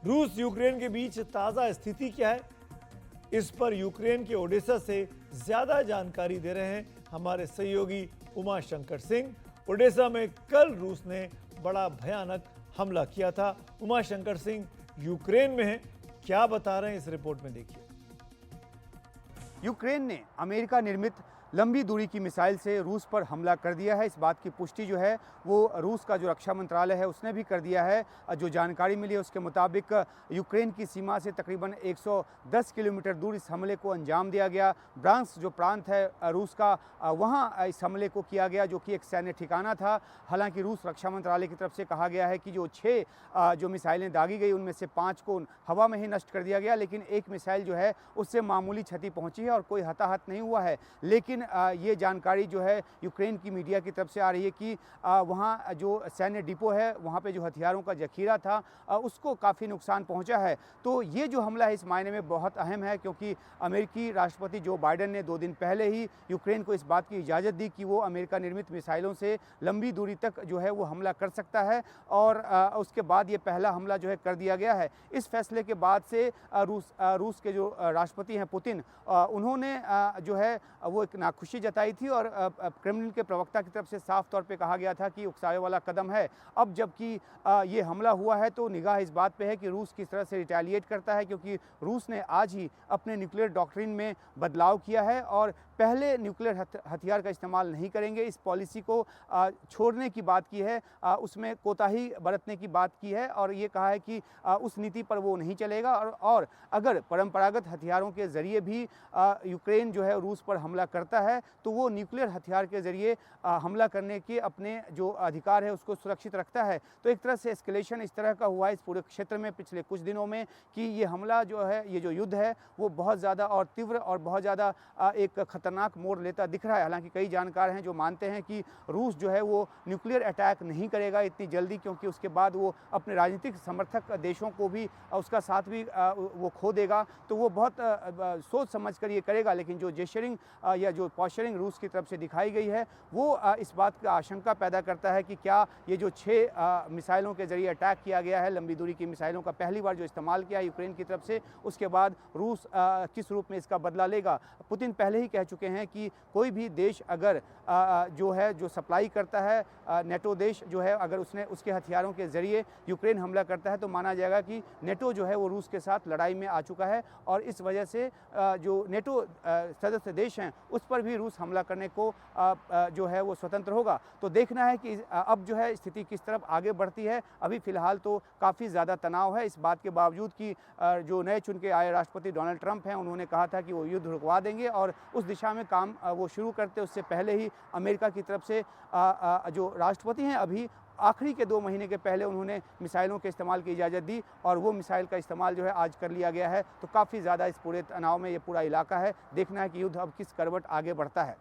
रूस यूक्रेन के बीच ताज़ा स्थिति क्या है, इस पर यूक्रेन के ओडेसा से ज्यादा जानकारी दे रहे हैं हमारे सहयोगी उमा शंकर सिंह। ओडेसा में कल रूस ने बड़ा भयानक हमला किया था। उमा शंकर सिंह यूक्रेन में हैं, क्या बता रहे हैं इस रिपोर्ट में देखिए। यूक्रेन ने अमेरिका निर्मित लंबी दूरी की मिसाइल से रूस पर हमला कर दिया है। इस बात की पुष्टि जो है वो रूस का जो रक्षा मंत्रालय है उसने भी कर दिया है। जो जानकारी मिली है उसके मुताबिक यूक्रेन की सीमा से तकरीबन 110 किलोमीटर दूर इस हमले को अंजाम दिया गया। ब्रांस्क जो प्रांत है रूस का, वहाँ इस हमले को किया गया, जो कि एक सैन्य ठिकाना था। हालांकि रूस रक्षा मंत्रालय की तरफ से कहा गया है कि जो 6 जो मिसाइलें दागी गई उनमें से 5 को हवा में ही नष्ट कर दिया गया, लेकिन एक मिसाइल जो है उससे मामूली क्षति पहुंची है और कोई हताहत नहीं हुआ है। लेकिन ये जानकारी जो है यूक्रेन की मीडिया की तरफ से आ रही है कि वहाँ जो सैन्य डिपो है वहाँ पे जो हथियारों का जखीरा था उसको काफ़ी नुकसान पहुँचा है। तो ये जो हमला है इस मायने में बहुत अहम है, क्योंकि अमेरिकी राष्ट्रपति जो बाइडेन ने 2 दिन पहले ही यूक्रेन को इस बात की इजाज़त दी कि वो अमेरिका निर्मित मिसाइलों से लंबी दूरी तक जो है वो हमला कर सकता है, और उसके बाद ये पहला हमला जो है कर दिया गया है। इस फैसले के बाद से रूस के जो राष्ट्रपति हैं पुतिन, उन्होंने जो है वो एक नाखुशी जताई थी, और क्रेमलिन के प्रवक्ता की तरफ से साफ तौर पे कहा गया था कि उकसावे वाला कदम है। अब जबकि ये हमला हुआ है तो निगाह इस बात पे है कि रूस किस तरह से रिटेलिएट करता है, क्योंकि रूस ने आज ही अपने न्यूक्लियर डॉक्ट्रिन में बदलाव किया है और पहले न्यूक्लियर हथियार का इस्तेमाल नहीं करेंगे, इस पॉलिसी को छोड़ने की बात की है, उसमें कोताही बरतने की बात की है, और ये कहा है कि उस नीति पर वो नहीं चलेगा। और अगर परंपरागत हथियारों के ज़रिए भी यूक्रेन जो है रूस पर हमला करता है तो वो न्यूक्लियर हथियार के ज़रिए हमला करने के अपने जो अधिकार है उसको सुरक्षित रखता है। तो एक तरह से एस्केलेशन इस तरह का हुआ है इस पूरे क्षेत्र में पिछले कुछ दिनों में कि ये हमला जो है, ये जो युद्ध है वो बहुत ज़्यादा और तीव्र और बहुत ज़्यादा एक खतरनाक मोड़ लेता दिख रहा है। हालांकि कई जानकार हैं जो मानते हैं कि रूस जो है वो न्यूक्लियर अटैक नहीं करेगा इतनी जल्दी, क्योंकि उसके बाद वो अपने राजनीतिक समर्थक देशों को भी उसका साथ भी वो खो देगा। तो वो बहुत सोच समझ कर ये करेगा। लेकिन जो जेस्चरिंग या जो पॉस्चरिंग रूस की तरफ से दिखाई गई है वो इस बात का आशंका पैदा करता है कि क्या ये जो 6 मिसाइलों के जरिए अटैक किया गया है, लंबी दूरी की मिसाइलों का पहली बार जो इस्तेमाल किया है यूक्रेन की तरफ से, उसके बाद रूस किस रूप में इसका बदला लेगा। पुतिन पहले ही कह चुके हैं कि कोई भी देश अगर जो है जो सप्लाई करता है, नेटो देश जो है अगर उसके हथियारों के ज़रिए यूक्रेन हमला करता है तो माना जाएगा कि नेटो जो है वो रूस के साथ लड़ाई में आ चुका है, और इस वजह से जो नेटो सदस्य देश हैं उस पर भी रूस हमला करने को जो है वो स्वतंत्र होगा। तो देखना है कि अब जो है स्थिति किस तरफ आगे बढ़ती है। अभी फ़िलहाल तो काफ़ी ज़्यादा तनाव है, इस बात के बावजूद कि जो नए चुन के आए राष्ट्रपति डोनाल्ड ट्रंप हैं उन्होंने कहा था कि वो युद्ध रुकवा देंगे और उस दिशा में काम वो शुरू करते उससे पहले ही अमेरिका की तरफ से जो राष्ट्रपति हैं अभी आखिरी के 2 महीने के पहले उन्होंने मिसाइलों के इस्तेमाल की इजाज़त दी, और वो मिसाइल का इस्तेमाल जो है आज कर लिया गया है। तो काफ़ी ज़्यादा इस पूरे तनाव में ये पूरा इलाका है। देखना है कि युद्ध अब किस करवट आगे बढ़ता है।